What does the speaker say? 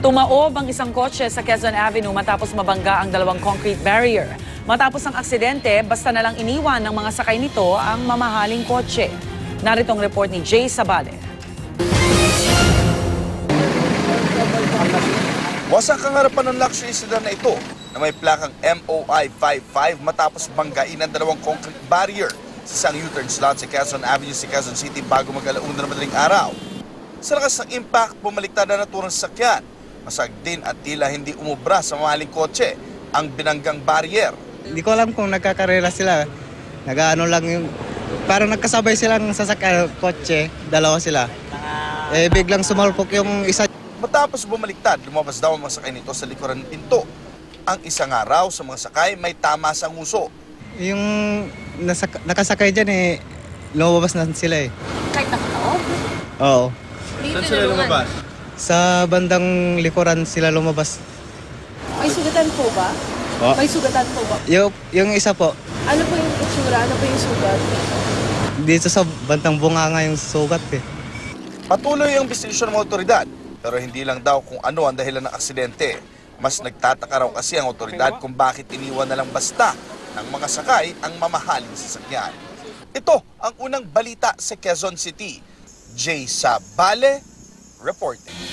Tumaob ang isang kotse sa Quezon Avenue matapos mabangga ang dalawang concrete barrier. Matapos ang aksidente, basta na lang iniwan ng mga sakay nito ang mamahaling kotse. Narito ang report ni Jay Sabale. Wasak ang harapan ng luxury sedan na ito na may plakang MOI 55 matapos banggain ang dalawang concrete barrier sa isang U-turn slot sa Quezon Avenue sa Quezon City bago mag-alauna ng madaling araw. Sa lakas ng impact, bumaliktad na naturang sasakyan. Masag din at tila hindi umubra sa mamahaling kotse ang binanggang barrier. Hindi ko alam kung nagkakarera sila. Nag-ano lang yung... Parang nagkasabay silang sasakyan kotse, dalawa sila. Biglang sumalpok yung isa. Matapos bumaliktad, lumabas daw ang mga sakay nito sa likuran ng pinto. Ang isang araw sa mga sakay may tama sa nguso. Yung nakasakay dyan lumabas na sila Kahit nakataob? Oo. Saan sila lumabas? Sa bandang likuran sila lumabas. May sugatan po ba? Oh. May sugatan po ba? Yung isa po. Ano po yung itsura? Ano po yung sugat? Dito sa bandang bunganga yung sugat Patuloy ang investigasyon ng mga otoridad, pero hindi lang daw kung ano ang dahilan ng aksidente. Mas nagtataka raw kasi ang otoridad kung bakit iniwan na lang basta ng mga sakay ang mamahaling sasakyan. Ito ang unang balita sa Quezon City. Jay Sabale reporting.